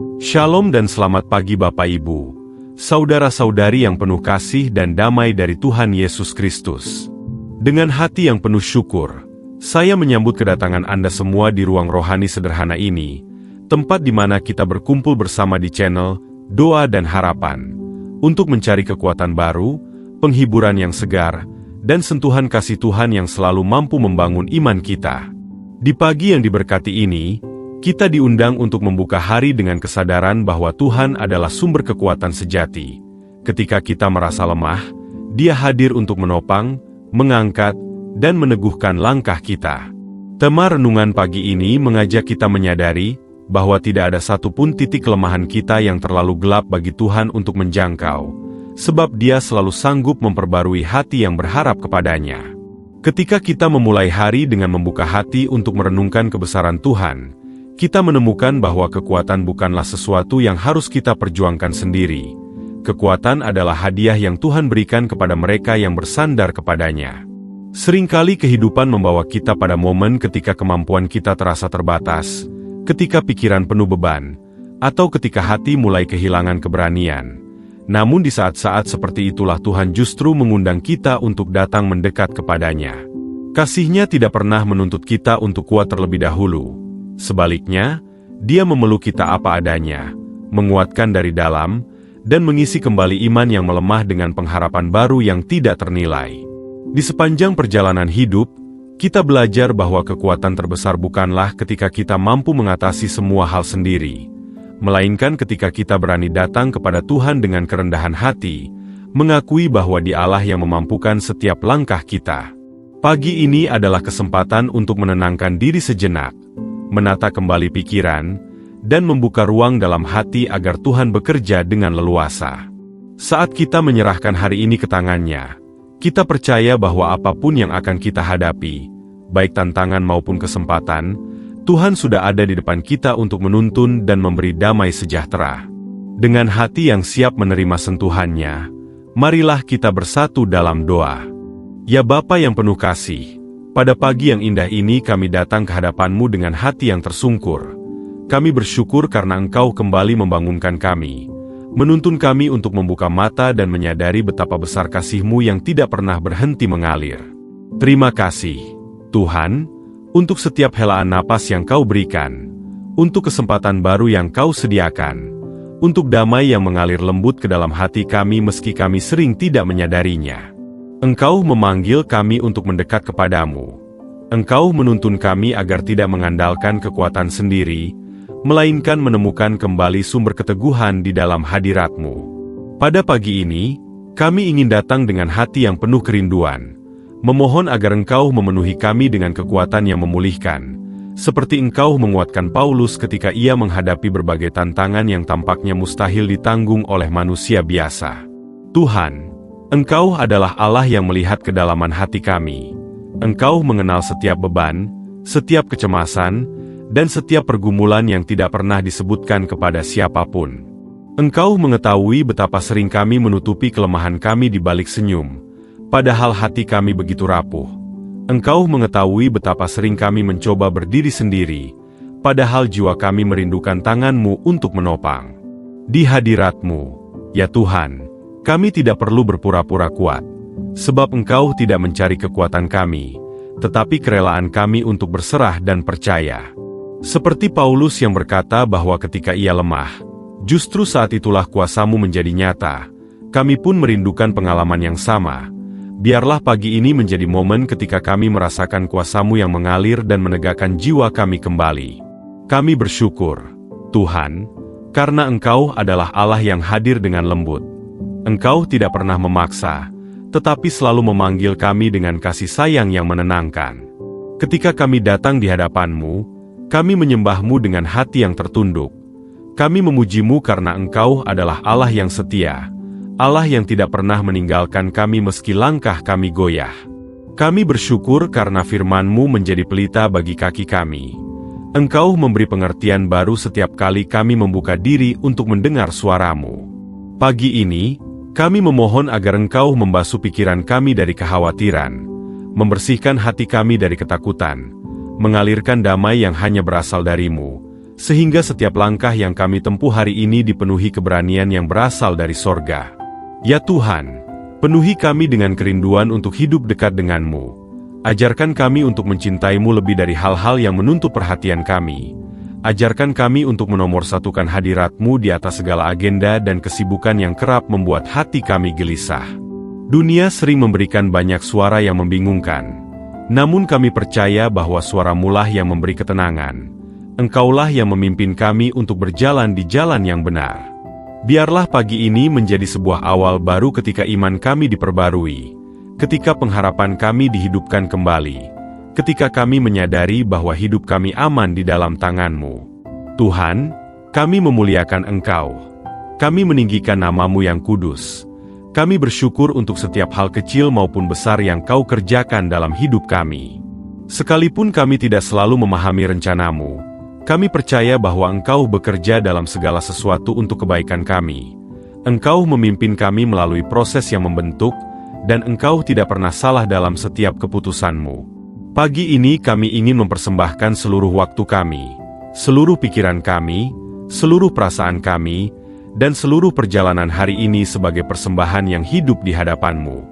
Shalom dan selamat pagi Bapak Ibu, saudara-saudari yang penuh kasih dan damai dari Tuhan Yesus Kristus. Dengan hati yang penuh syukur, saya menyambut kedatangan Anda semua di ruang rohani sederhana ini, tempat di mana kita berkumpul bersama di channel Doa dan Harapan, untuk mencari kekuatan baru, penghiburan yang segar, dan sentuhan kasih Tuhan yang selalu mampu membangun iman kita. Di pagi yang diberkati ini, kita diundang untuk membuka hari dengan kesadaran bahwa Tuhan adalah sumber kekuatan sejati. Ketika kita merasa lemah, Dia hadir untuk menopang, mengangkat, dan meneguhkan langkah kita. Tema renungan pagi ini mengajak kita menyadari bahwa tidak ada satupun titik kelemahan kita yang terlalu gelap bagi Tuhan untuk menjangkau, sebab Dia selalu sanggup memperbarui hati yang berharap kepadanya. Ketika kita memulai hari dengan membuka hati untuk merenungkan kebesaran Tuhan, kita menemukan bahwa kekuatan bukanlah sesuatu yang harus kita perjuangkan sendiri. Kekuatan adalah hadiah yang Tuhan berikan kepada mereka yang bersandar kepadanya. Seringkali kehidupan membawa kita pada momen ketika kemampuan kita terasa terbatas, ketika pikiran penuh beban, atau ketika hati mulai kehilangan keberanian. Namun di saat-saat seperti itulah Tuhan justru mengundang kita untuk datang mendekat kepadanya. Kasih-Nya tidak pernah menuntut kita untuk kuat terlebih dahulu. Sebaliknya, Dia memeluk kita apa adanya, menguatkan dari dalam, dan mengisi kembali iman yang melemah dengan pengharapan baru yang tidak ternilai. Di sepanjang perjalanan hidup, kita belajar bahwa kekuatan terbesar bukanlah ketika kita mampu mengatasi semua hal sendiri, melainkan ketika kita berani datang kepada Tuhan dengan kerendahan hati, mengakui bahwa Dialah yang memampukan setiap langkah kita. Pagi ini adalah kesempatan untuk menenangkan diri sejenak, menata kembali pikiran, dan membuka ruang dalam hati agar Tuhan bekerja dengan leluasa. Saat kita menyerahkan hari ini ke tangan-Nya, kita percaya bahwa apapun yang akan kita hadapi, baik tantangan maupun kesempatan, Tuhan sudah ada di depan kita untuk menuntun dan memberi damai sejahtera. Dengan hati yang siap menerima sentuhan-Nya, marilah kita bersatu dalam doa. Ya Bapa yang penuh kasih, pada pagi yang indah ini kami datang ke hadapan-Mu dengan hati yang tersungkur. Kami bersyukur karena Engkau kembali membangunkan kami, menuntun kami untuk membuka mata dan menyadari betapa besar kasih-Mu yang tidak pernah berhenti mengalir. Terima kasih, Tuhan, untuk setiap helaan napas yang Kau berikan, untuk kesempatan baru yang Kau sediakan, untuk damai yang mengalir lembut ke dalam hati kami meski kami sering tidak menyadarinya. Engkau memanggil kami untuk mendekat kepadamu. Engkau menuntun kami agar tidak mengandalkan kekuatan sendiri, melainkan menemukan kembali sumber keteguhan di dalam hadirat-Mu. Pada pagi ini, kami ingin datang dengan hati yang penuh kerinduan, memohon agar Engkau memenuhi kami dengan kekuatan yang memulihkan, seperti Engkau menguatkan Paulus ketika ia menghadapi berbagai tantangan yang tampaknya mustahil ditanggung oleh manusia biasa. Tuhan, Engkau adalah Allah yang melihat kedalaman hati kami. Engkau mengenal setiap beban, setiap kecemasan, dan setiap pergumulan yang tidak pernah disebutkan kepada siapapun. Engkau mengetahui betapa sering kami menutupi kelemahan kami di balik senyum, padahal hati kami begitu rapuh. Engkau mengetahui betapa sering kami mencoba berdiri sendiri, padahal jiwa kami merindukan tangan-Mu untuk menopang. Di hadirat-Mu, ya Tuhan, kami tidak perlu berpura-pura kuat, sebab Engkau tidak mencari kekuatan kami, tetapi kerelaan kami untuk berserah dan percaya. Seperti Paulus yang berkata bahwa ketika ia lemah, justru saat itulah kuasa-Mu menjadi nyata, kami pun merindukan pengalaman yang sama. Biarlah pagi ini menjadi momen ketika kami merasakan kuasa-Mu yang mengalir dan menegakkan jiwa kami kembali. Kami bersyukur, Tuhan, karena Engkau adalah Allah yang hadir dengan lembut. Engkau tidak pernah memaksa, tetapi selalu memanggil kami dengan kasih sayang yang menenangkan. Ketika kami datang di hadapan-Mu, kami menyembah-Mu dengan hati yang tertunduk. Kami memuji-Mu karena Engkau adalah Allah yang setia, Allah yang tidak pernah meninggalkan kami meski langkah kami goyah. Kami bersyukur karena firman-Mu menjadi pelita bagi kaki kami. Engkau memberi pengertian baru setiap kali kami membuka diri untuk mendengar suara-Mu. Pagi ini, kami memohon agar Engkau membasuh pikiran kami dari kekhawatiran, membersihkan hati kami dari ketakutan, mengalirkan damai yang hanya berasal dari-Mu, sehingga setiap langkah yang kami tempuh hari ini dipenuhi keberanian yang berasal dari sorga. Ya Tuhan, penuhi kami dengan kerinduan untuk hidup dekat denganmu. Ajarkan kami untuk mencintai-Mu lebih dari hal-hal yang menuntut perhatian kami. Ajarkan kami untuk menomorsatukan hadirat-Mu di atas segala agenda dan kesibukan yang kerap membuat hati kami gelisah. Dunia sering memberikan banyak suara yang membingungkan. Namun kami percaya bahwa suara-Mu lah yang memberi ketenangan. Engkaulah yang memimpin kami untuk berjalan di jalan yang benar. Biarlah pagi ini menjadi sebuah awal baru ketika iman kami diperbarui. Ketika pengharapan kami dihidupkan kembali. Ketika kami menyadari bahwa hidup kami aman di dalam tangan-Mu. Tuhan, kami memuliakan Engkau. Kami meninggikan nama-Mu yang kudus. Kami bersyukur untuk setiap hal kecil maupun besar yang Kau kerjakan dalam hidup kami. Sekalipun kami tidak selalu memahami rencana-Mu, kami percaya bahwa Engkau bekerja dalam segala sesuatu untuk kebaikan kami. Engkau memimpin kami melalui proses yang membentuk, dan Engkau tidak pernah salah dalam setiap keputusan-Mu. Pagi ini kami ingin mempersembahkan seluruh waktu kami, seluruh pikiran kami, seluruh perasaan kami, dan seluruh perjalanan hari ini sebagai persembahan yang hidup di hadapan-Mu.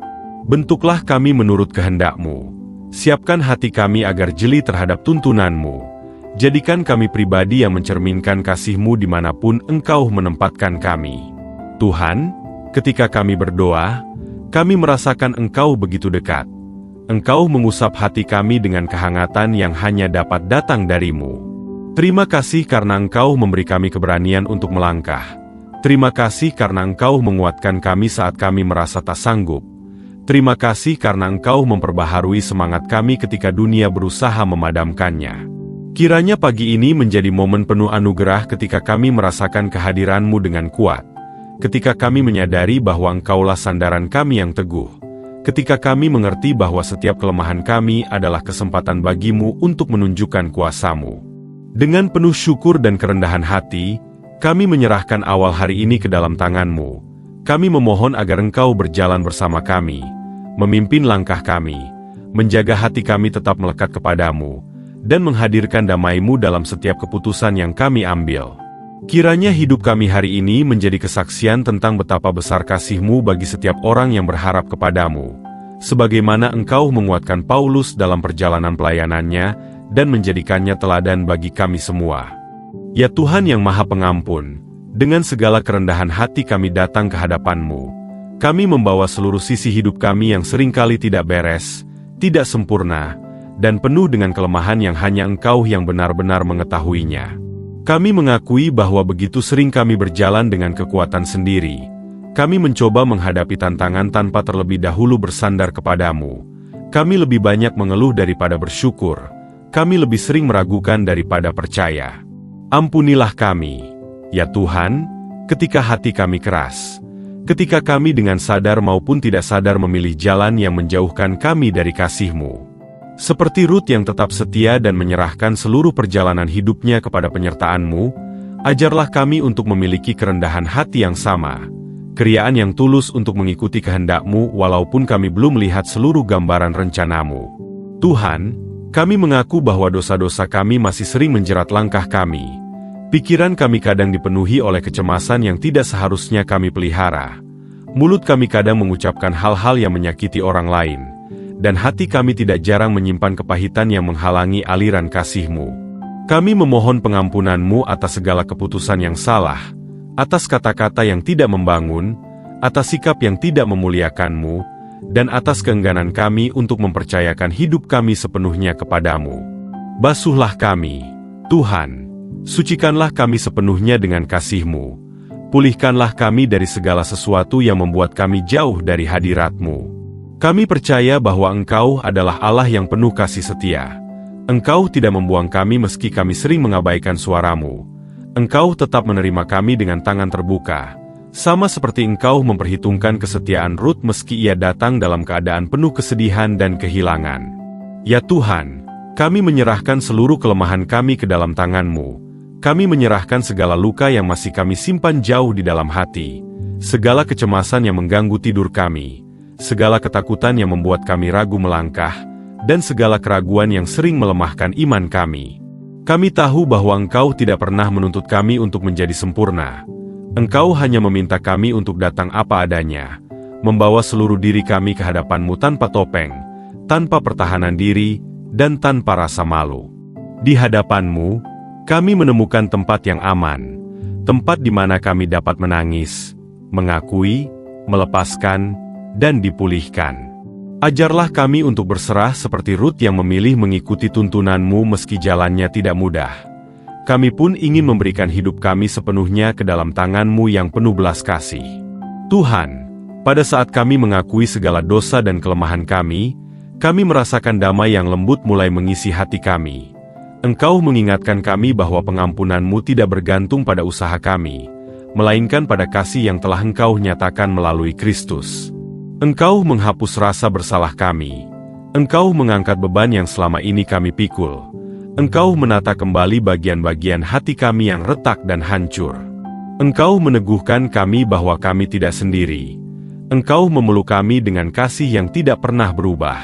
Bentuklah kami menurut kehendak-Mu. Siapkan hati kami agar jeli terhadap tuntunan-Mu. Jadikan kami pribadi yang mencerminkan kasih-Mu dimanapun Engkau menempatkan kami. Tuhan, ketika kami berdoa, kami merasakan Engkau begitu dekat. Engkau mengusap hati kami dengan kehangatan yang hanya dapat datang dari-Mu. Terima kasih karena Engkau memberi kami keberanian untuk melangkah. Terima kasih karena Engkau menguatkan kami saat kami merasa tak sanggup. Terima kasih karena Engkau memperbaharui semangat kami ketika dunia berusaha memadamkannya. Kiranya pagi ini menjadi momen penuh anugerah ketika kami merasakan kehadiran-Mu dengan kuat. Ketika kami menyadari bahwa Engkaulah sandaran kami yang teguh. Ketika kami mengerti bahwa setiap kelemahan kami adalah kesempatan bagi-Mu untuk menunjukkan kuasa-Mu. Dengan penuh syukur dan kerendahan hati, kami menyerahkan awal hari ini ke dalam tangan-Mu. Kami memohon agar Engkau berjalan bersama kami, memimpin langkah kami, menjaga hati kami tetap melekat kepada-Mu, dan menghadirkan damai-Mu dalam setiap keputusan yang kami ambil. Kiranya hidup kami hari ini menjadi kesaksian tentang betapa besar kasih-Mu bagi setiap orang yang berharap kepada-Mu, sebagaimana Engkau menguatkan Paulus dalam perjalanan pelayanannya dan menjadikannya teladan bagi kami semua. Ya Tuhan yang Maha Pengampun, dengan segala kerendahan hati kami datang ke hadapan-Mu. Kami membawa seluruh sisi hidup kami yang seringkali tidak beres, tidak sempurna, dan penuh dengan kelemahan yang hanya Engkau yang benar-benar mengetahuinya. Kami mengakui bahwa begitu sering kami berjalan dengan kekuatan sendiri. Kami mencoba menghadapi tantangan tanpa terlebih dahulu bersandar kepada-Mu. Kami lebih banyak mengeluh daripada bersyukur. Kami lebih sering meragukan daripada percaya. Ampunilah kami, ya Tuhan, ketika hati kami keras. Ketika kami dengan sadar maupun tidak sadar memilih jalan yang menjauhkan kami dari kasih-Mu. Seperti Rut yang tetap setia dan menyerahkan seluruh perjalanan hidupnya kepada penyertaan-Mu, ajarlah kami untuk memiliki kerendahan hati yang sama, keriaan yang tulus untuk mengikuti kehendak-Mu walaupun kami belum melihat seluruh gambaran rencana-Mu. Tuhan, kami mengaku bahwa dosa-dosa kami masih sering menjerat langkah kami. Pikiran kami kadang dipenuhi oleh kecemasan yang tidak seharusnya kami pelihara. Mulut kami kadang mengucapkan hal-hal yang menyakiti orang lain. Dan hati kami tidak jarang menyimpan kepahitan yang menghalangi aliran kasih-Mu. Kami memohon pengampunan-Mu atas segala keputusan yang salah, atas kata-kata yang tidak membangun, atas sikap yang tidak memuliakan-Mu, dan atas keengganan kami untuk mempercayakan hidup kami sepenuhnya kepada-Mu. Basuhlah kami, Tuhan, sucikanlah kami sepenuhnya dengan kasih-Mu, pulihkanlah kami dari segala sesuatu yang membuat kami jauh dari hadirat-Mu. Kami percaya bahwa Engkau adalah Allah yang penuh kasih setia. Engkau tidak membuang kami meski kami sering mengabaikan suara-Mu. Engkau tetap menerima kami dengan tangan terbuka, sama seperti Engkau memperhitungkan kesetiaan Rut meski ia datang dalam keadaan penuh kesedihan dan kehilangan. Ya Tuhan, kami menyerahkan seluruh kelemahan kami ke dalam tangan-Mu. Kami menyerahkan segala luka yang masih kami simpan jauh di dalam hati, segala kecemasan yang mengganggu tidur kami, segala ketakutan yang membuat kami ragu melangkah, dan segala keraguan yang sering melemahkan iman kami. Kami tahu bahwa Engkau tidak pernah menuntut kami untuk menjadi sempurna. Engkau hanya meminta kami untuk datang apa adanya, membawa seluruh diri kami ke hadapan-Mu tanpa topeng, tanpa pertahanan diri, dan tanpa rasa malu. Di hadapan-Mu, kami menemukan tempat yang aman, tempat di mana kami dapat menangis, mengakui, melepaskan, dan dipulihkan. Ajarlah kami untuk berserah seperti Rut yang memilih mengikuti tuntunan-Mu meski jalannya tidak mudah. Kami pun ingin memberikan hidup kami sepenuhnya ke dalam tangan-Mu yang penuh belas kasih. Tuhan, pada saat kami mengakui segala dosa dan kelemahan kami merasakan damai yang lembut mulai mengisi hati kami. Engkau mengingatkan kami bahwa pengampunan-Mu tidak bergantung pada usaha kami, melainkan pada kasih yang telah Engkau nyatakan melalui Kristus. Engkau menghapus rasa bersalah kami. Engkau mengangkat beban yang selama ini kami pikul. Engkau menata kembali bagian-bagian hati kami yang retak dan hancur. Engkau meneguhkan kami bahwa kami tidak sendiri. Engkau memeluk kami dengan kasih yang tidak pernah berubah.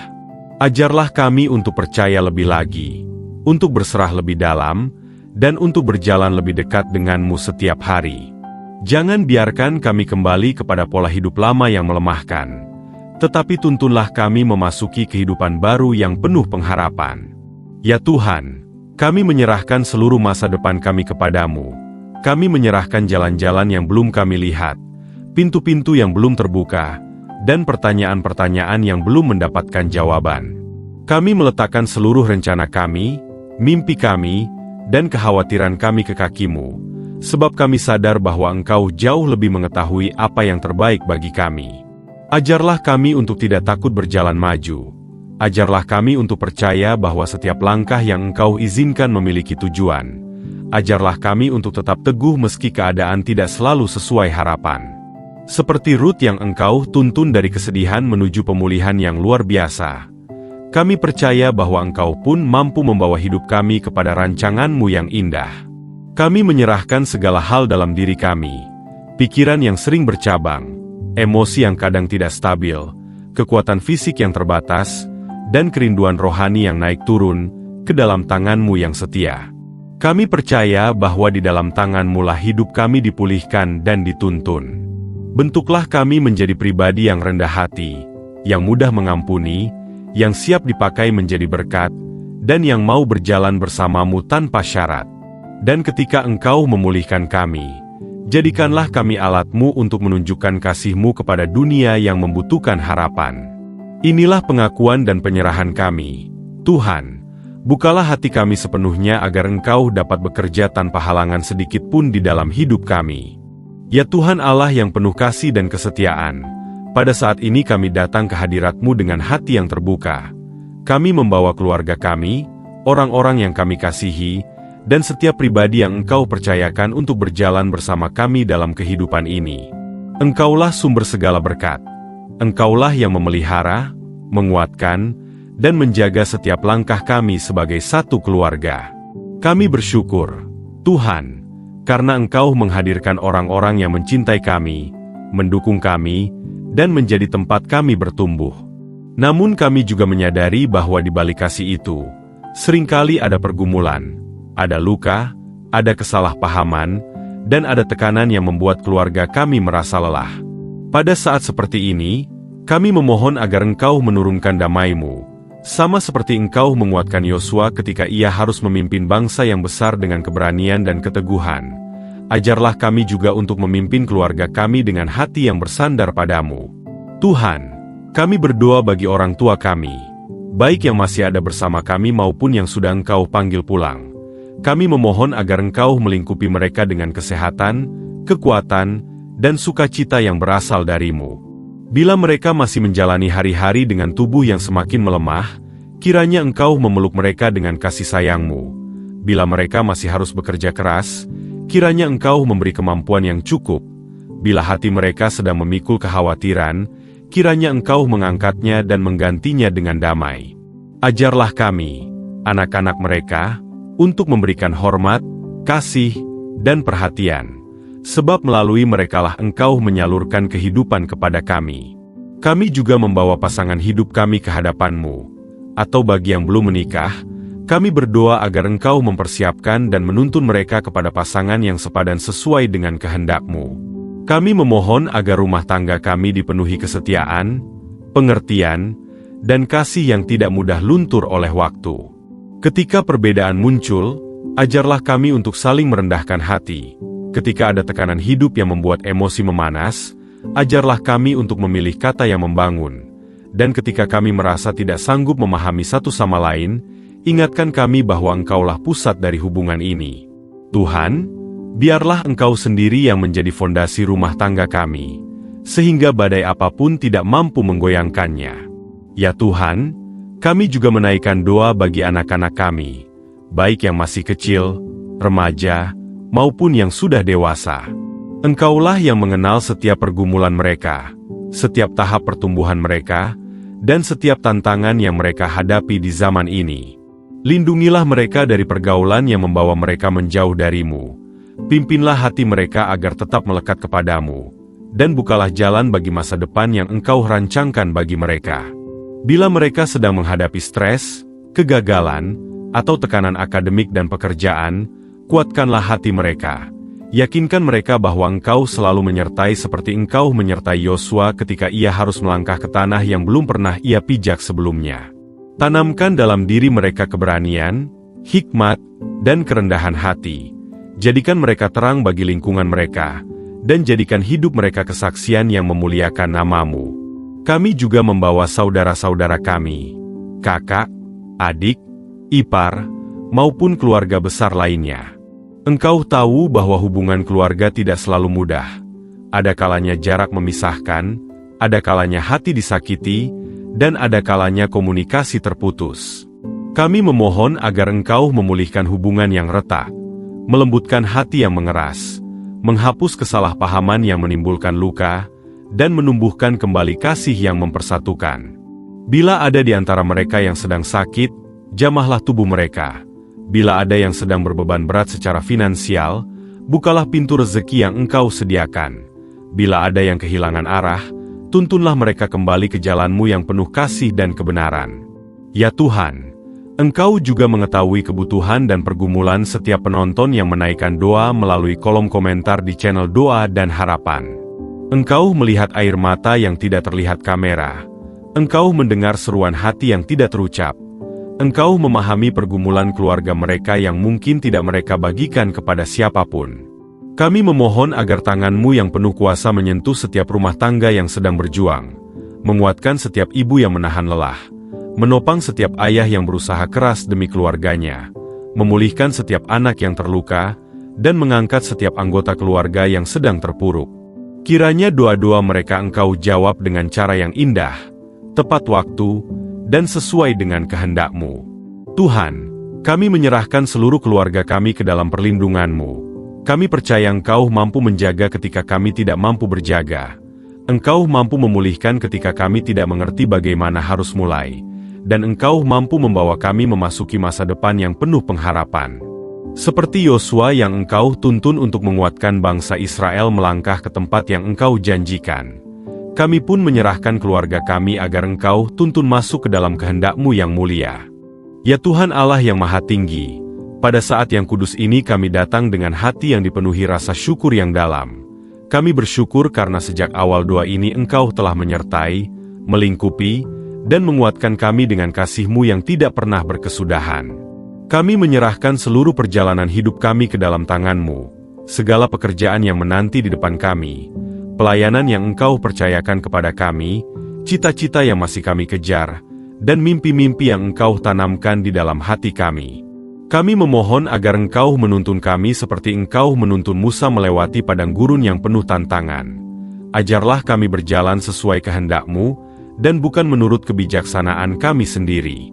Ajarlah kami untuk percaya lebih lagi, untuk berserah lebih dalam, dan untuk berjalan lebih dekat dengan-Mu setiap hari. Jangan biarkan kami kembali kepada pola hidup lama yang melemahkan, tetapi tuntunlah kami memasuki kehidupan baru yang penuh pengharapan. Ya Tuhan, kami menyerahkan seluruh masa depan kami kepadamu. Kami menyerahkan jalan-jalan yang belum kami lihat, pintu-pintu yang belum terbuka, dan pertanyaan-pertanyaan yang belum mendapatkan jawaban. Kami meletakkan seluruh rencana kami, mimpi kami, dan kekhawatiran kami ke kaki-Mu, sebab kami sadar bahwa Engkau jauh lebih mengetahui apa yang terbaik bagi kami. Ajarlah kami untuk tidak takut berjalan maju. Ajarlah kami untuk percaya bahwa setiap langkah yang Engkau izinkan memiliki tujuan. Ajarlah kami untuk tetap teguh meski keadaan tidak selalu sesuai harapan. Seperti Rut yang Engkau tuntun dari kesedihan menuju pemulihan yang luar biasa. Kami percaya bahwa Engkau pun mampu membawa hidup kami kepada rancangan-Mu yang indah. Kami menyerahkan segala hal dalam diri kami, pikiran yang sering bercabang, emosi yang kadang tidak stabil, kekuatan fisik yang terbatas, dan kerinduan rohani yang naik turun ke dalam tangan-Mu yang setia. Kami percaya bahwa di dalam tangan-Mu lah hidup kami dipulihkan dan dituntun. Bentuklah kami menjadi pribadi yang rendah hati, yang mudah mengampuni, yang siap dipakai menjadi berkat, dan yang mau berjalan bersama-Mu tanpa syarat. Dan ketika Engkau memulihkan kami, jadikanlah kami alat-Mu untuk menunjukkan kasih-Mu kepada dunia yang membutuhkan harapan. Inilah pengakuan dan penyerahan kami. Tuhan, bukalah hati kami sepenuhnya agar Engkau dapat bekerja tanpa halangan sedikit pun di dalam hidup kami. Ya Tuhan Allah yang penuh kasih dan kesetiaan, pada saat ini kami datang ke hadirat-Mu dengan hati yang terbuka. Kami membawa keluarga kami, orang-orang yang kami kasihi, dan setiap pribadi yang Engkau percayakan untuk berjalan bersama kami dalam kehidupan ini. Engkaulah sumber segala berkat. Engkaulah yang memelihara, menguatkan, dan menjaga setiap langkah kami sebagai satu keluarga. Kami bersyukur, Tuhan, karena Engkau menghadirkan orang-orang yang mencintai kami, mendukung kami, dan menjadi tempat kami bertumbuh. Namun kami juga menyadari bahwa di balik kasih itu, seringkali ada pergumulan, ada luka, ada kesalahpahaman, dan ada tekanan yang membuat keluarga kami merasa lelah. Pada saat seperti ini, kami memohon agar Engkau menurunkan damai-Mu, sama seperti Engkau menguatkan Yosua ketika ia harus memimpin bangsa yang besar dengan keberanian dan keteguhan. Ajarlah kami juga untuk memimpin keluarga kami dengan hati yang bersandar padamu. Tuhan, kami berdoa bagi orang tua kami, baik yang masih ada bersama kami maupun yang sudah Engkau panggil pulang. Kami memohon agar Engkau melingkupi mereka dengan kesehatan, kekuatan, dan sukacita yang berasal dari-Mu. Bila mereka masih menjalani hari-hari dengan tubuh yang semakin melemah, kiranya Engkau memeluk mereka dengan kasih sayang-Mu. Bila mereka masih harus bekerja keras, kiranya Engkau memberi kemampuan yang cukup. Bila hati mereka sedang memikul kekhawatiran, kiranya Engkau mengangkatnya dan menggantinya dengan damai. Ajarlah kami, anak-anak mereka, untuk memberikan hormat, kasih, dan perhatian, sebab melalui merekalah Engkau menyalurkan kehidupan kepada kami. Kami juga membawa pasangan hidup kami ke hadapan-Mu, atau bagi yang belum menikah, Kami berdoa agar Engkau mempersiapkan dan menuntun mereka kepada pasangan yang sepadan sesuai dengan kehendak-Mu. Kami memohon agar rumah tangga kami dipenuhi kesetiaan, pengertian, dan kasih yang tidak mudah luntur oleh waktu. Ketika perbedaan muncul, ajarlah kami untuk saling merendahkan hati. Ketika ada tekanan hidup yang membuat emosi memanas, ajarlah kami untuk memilih kata yang membangun. Dan ketika kami merasa tidak sanggup memahami satu sama lain, ingatkan kami bahwa Engkaulah pusat dari hubungan ini. Tuhan, biarlah Engkau sendiri yang menjadi fondasi rumah tangga kami, sehingga badai apapun tidak mampu menggoyangkannya. Ya Tuhan, kami juga menaikkan doa bagi anak-anak kami, baik yang masih kecil, remaja, maupun yang sudah dewasa. Engkaulah yang mengenal setiap pergumulan mereka, setiap tahap pertumbuhan mereka, dan setiap tantangan yang mereka hadapi di zaman ini. Lindungilah mereka dari pergaulan yang membawa mereka menjauh dari-Mu. Pimpinlah hati mereka agar tetap melekat kepadamu, dan bukalah jalan bagi masa depan yang Engkau rancangkan bagi mereka. Bila mereka sedang menghadapi stres, kegagalan, atau tekanan akademik dan pekerjaan, kuatkanlah hati mereka. Yakinkan mereka bahwa Engkau selalu menyertai seperti Engkau menyertai Yosua ketika ia harus melangkah ke tanah yang belum pernah ia pijak sebelumnya. Tanamkan dalam diri mereka keberanian, hikmat, dan kerendahan hati. Jadikan mereka terang bagi lingkungan mereka, dan jadikan hidup mereka kesaksian yang memuliakan nama-Mu. Kami juga membawa saudara-saudara kami, kakak, adik, ipar, maupun keluarga besar lainnya. Engkau tahu bahwa hubungan keluarga tidak selalu mudah. Ada kalanya jarak memisahkan, ada kalanya hati disakiti, dan ada kalanya komunikasi terputus. Kami memohon agar Engkau memulihkan hubungan yang retak, melembutkan hati yang mengeras, menghapus kesalahpahaman yang menimbulkan luka, dan menumbuhkan kembali kasih yang mempersatukan. Bila ada di antara mereka yang sedang sakit, jamahlah tubuh mereka. Bila ada yang sedang berbeban berat secara finansial, bukalah pintu rezeki yang Engkau sediakan. Bila ada yang kehilangan arah, tuntunlah mereka kembali ke jalan-Mu yang penuh kasih dan kebenaran. Ya Tuhan, Engkau juga mengetahui kebutuhan dan pergumulan setiap penonton yang menaikkan doa melalui kolom komentar di channel Doa dan Harapan. Engkau melihat air mata yang tidak terlihat kamera. Engkau mendengar seruan hati yang tidak terucap. Engkau memahami pergumulan keluarga mereka yang mungkin tidak mereka bagikan kepada siapapun. Kami memohon agar tangan-Mu yang penuh kuasa menyentuh setiap rumah tangga yang sedang berjuang, menguatkan setiap ibu yang menahan lelah, menopang setiap ayah yang berusaha keras demi keluarganya, memulihkan setiap anak yang terluka, dan mengangkat setiap anggota keluarga yang sedang terpuruk. Kiranya doa-doa mereka Engkau jawab dengan cara yang indah, tepat waktu, dan sesuai dengan kehendak-Mu. Tuhan, kami menyerahkan seluruh keluarga kami ke dalam perlindungan-Mu. Kami percaya Engkau mampu menjaga ketika kami tidak mampu berjaga. Engkau mampu memulihkan ketika kami tidak mengerti bagaimana harus mulai. Dan Engkau mampu membawa kami memasuki masa depan yang penuh pengharapan. Seperti Yosua yang Engkau tuntun untuk menguatkan bangsa Israel melangkah ke tempat yang Engkau janjikan. Kami pun menyerahkan keluarga kami agar Engkau tuntun masuk ke dalam kehendak-Mu yang mulia. Ya Tuhan Allah yang Maha Tinggi, pada saat yang kudus ini kami datang dengan hati yang dipenuhi rasa syukur yang dalam. Kami bersyukur karena sejak awal doa ini Engkau telah menyertai, melingkupi, dan menguatkan kami dengan kasih-Mu yang tidak pernah berkesudahan. Kami menyerahkan seluruh perjalanan hidup kami ke dalam tangan-Mu, segala pekerjaan yang menanti di depan kami, pelayanan yang Engkau percayakan kepada kami, cita-cita yang masih kami kejar, dan mimpi-mimpi yang Engkau tanamkan di dalam hati kami. Kami memohon agar Engkau menuntun kami seperti Engkau menuntun Musa melewati padang gurun yang penuh tantangan. Ajarlah kami berjalan sesuai kehendak-Mu, dan bukan menurut kebijaksanaan kami sendiri.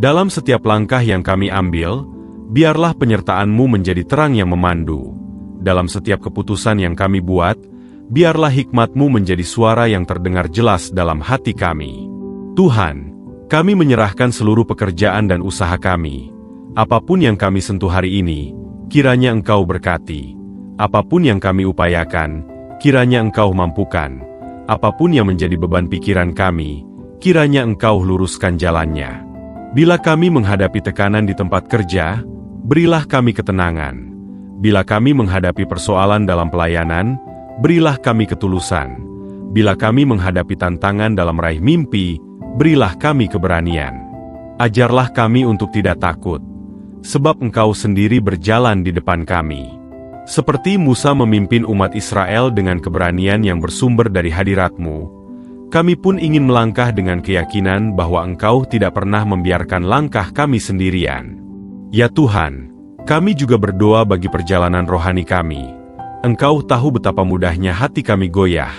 Dalam setiap langkah yang kami ambil, biarlah penyertaan-Mu menjadi terang yang memandu. Dalam setiap keputusan yang kami buat, biarlah hikmat-Mu menjadi suara yang terdengar jelas dalam hati kami. Tuhan, kami menyerahkan seluruh pekerjaan dan usaha kami. Apapun yang kami sentuh hari ini, kiranya Engkau berkati. Apapun yang kami upayakan, kiranya Engkau mampukan. Apapun yang menjadi beban pikiran kami, kiranya Engkau luruskan jalannya. Bila kami menghadapi tekanan di tempat kerja, berilah kami ketenangan. Bila kami menghadapi persoalan dalam pelayanan, berilah kami ketulusan. Bila kami menghadapi tantangan dalam meraih mimpi, berilah kami keberanian. Ajarlah kami untuk tidak takut, sebab Engkau sendiri berjalan di depan kami. Seperti Musa memimpin umat Israel dengan keberanian yang bersumber dari hadirat-Mu, kami pun ingin melangkah dengan keyakinan bahwa Engkau tidak pernah membiarkan langkah kami sendirian. Ya Tuhan, kami juga berdoa bagi perjalanan rohani kami. Engkau tahu betapa mudahnya hati kami goyah,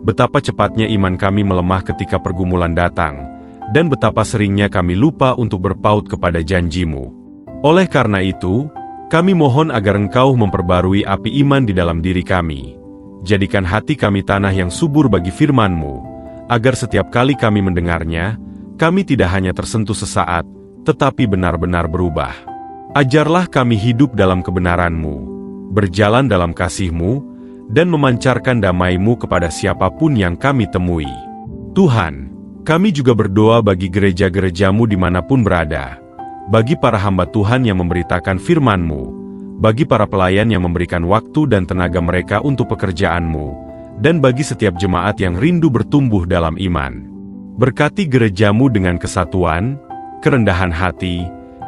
betapa cepatnya iman kami melemah ketika pergumulan datang, dan betapa seringnya kami lupa untuk berpaut kepada janji-Mu. Oleh karena itu, kami mohon agar Engkau memperbarui api iman di dalam diri kami. Jadikan hati kami tanah yang subur bagi firman-Mu, agar setiap kali kami mendengarnya, kami tidak hanya tersentuh sesaat, tetapi benar-benar berubah. Ajarlah kami hidup dalam kebenaran-Mu, berjalan dalam kasih-Mu, dan memancarkan damai-Mu kepada siapapun yang kami temui. Tuhan, kami juga berdoa bagi gereja-gereja-Mu dimanapun berada, bagi para hamba Tuhan yang memberitakan firman-Mu, bagi para pelayan yang memberikan waktu dan tenaga mereka untuk pekerjaan-Mu, dan bagi setiap jemaat yang rindu bertumbuh dalam iman. Berkati gereja-Mu dengan kesatuan, kerendahan hati,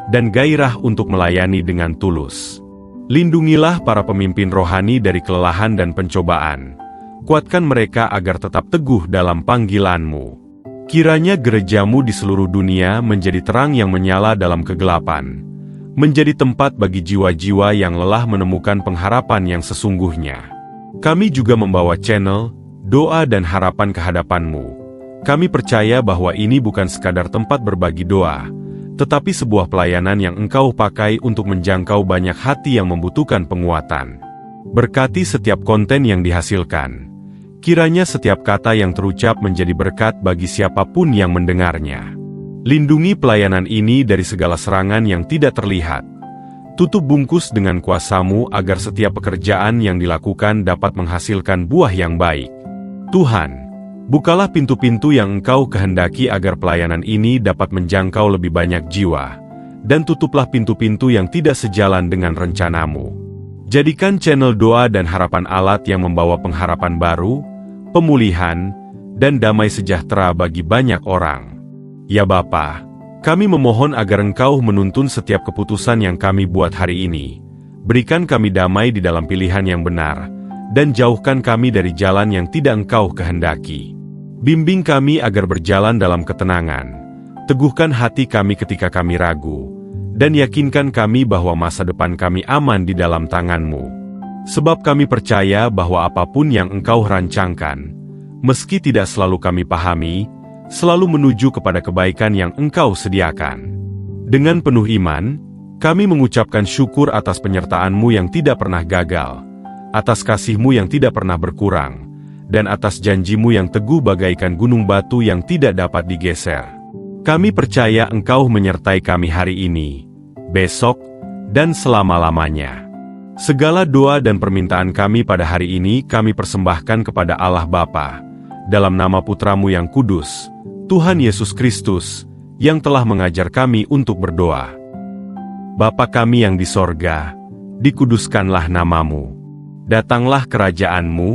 dan gairah untuk melayani dengan tulus. Lindungilah para pemimpin rohani dari kelelahan dan pencobaan. Kuatkan mereka agar tetap teguh dalam panggilan-Mu. Kiranya gereja-Mu di seluruh dunia menjadi terang yang menyala dalam kegelapan, menjadi tempat bagi jiwa-jiwa yang lelah menemukan pengharapan yang sesungguhnya. Kami juga membawa channel Doa dan Harapan ke hadapan-Mu. Kami percaya bahwa ini bukan sekadar tempat berbagi doa, tetapi sebuah pelayanan yang Engkau pakai untuk menjangkau banyak hati yang membutuhkan penguatan. Berkati setiap konten yang dihasilkan. Kiranya setiap kata yang terucap menjadi berkat bagi siapapun yang mendengarnya. Lindungi pelayanan ini dari segala serangan yang tidak terlihat. Tutup bungkus dengan kuasa-Mu agar setiap pekerjaan yang dilakukan dapat menghasilkan buah yang baik. Tuhan, bukalah pintu-pintu yang Engkau kehendaki agar pelayanan ini dapat menjangkau lebih banyak jiwa, dan tutuplah pintu-pintu yang tidak sejalan dengan rencana-Mu. Jadikan channel Doa dan Harapan alat yang membawa pengharapan baru, pemulihan, dan damai sejahtera bagi banyak orang. Ya Bapa, kami memohon agar Engkau menuntun setiap keputusan yang kami buat hari ini. Berikan kami damai di dalam pilihan yang benar, dan jauhkan kami dari jalan yang tidak Engkau kehendaki. Bimbing kami agar berjalan dalam ketenangan. Teguhkan hati kami ketika kami ragu, dan yakinkan kami bahwa masa depan kami aman di dalam tangan-Mu. Sebab kami percaya bahwa apapun yang Engkau rancangkan, meski tidak selalu kami pahami, selalu menuju kepada kebaikan yang Engkau sediakan. Dengan penuh iman, kami mengucapkan syukur atas penyertaan-Mu yang tidak pernah gagal, atas kasih-Mu yang tidak pernah berkurang, dan atas janji-Mu yang teguh bagaikan gunung batu yang tidak dapat digeser. Kami percaya Engkau menyertai kami hari ini, besok, dan selama-lamanya. Segala doa dan permintaan kami pada hari ini kami persembahkan kepada Allah Bapa, dalam nama Putra-Mu yang kudus, Tuhan Yesus Kristus, yang telah mengajar kami untuk berdoa. Bapa kami yang di sorga, dikuduskanlah nama-Mu. Datanglah kerajaan-Mu,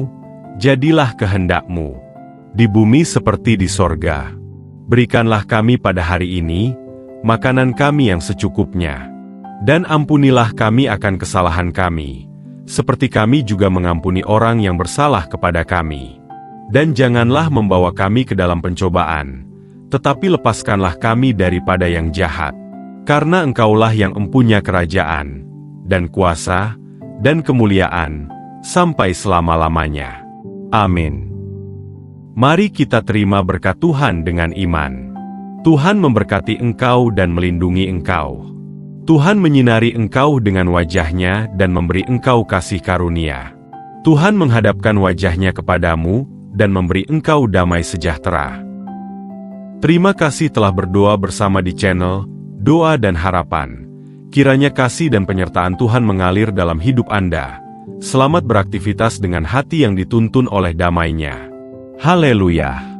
jadilah kehendak-Mu, di bumi seperti di sorga. Berikanlah kami pada hari ini, makanan kami yang secukupnya. Dan ampunilah kami akan kesalahan kami, seperti kami juga mengampuni orang yang bersalah kepada kami. Dan janganlah membawa kami ke dalam pencobaan, tetapi lepaskanlah kami daripada yang jahat. Karena Engkaulah yang empunya kerajaan, dan kuasa, dan kemuliaan, sampai selama-lamanya. Amin. Mari kita terima berkat Tuhan dengan iman. Tuhan memberkati engkau dan melindungi engkau. Tuhan menyinari engkau dengan wajah-Nya dan memberi engkau kasih karunia. Tuhan menghadapkan wajah-Nya kepadamu dan memberi engkau damai sejahtera. Terima kasih telah berdoa bersama di channel Doa dan Harapan. Kiranya kasih dan penyertaan Tuhan mengalir dalam hidup Anda. Selamat beraktivitas dengan hati yang dituntun oleh damai-Nya. Haleluya!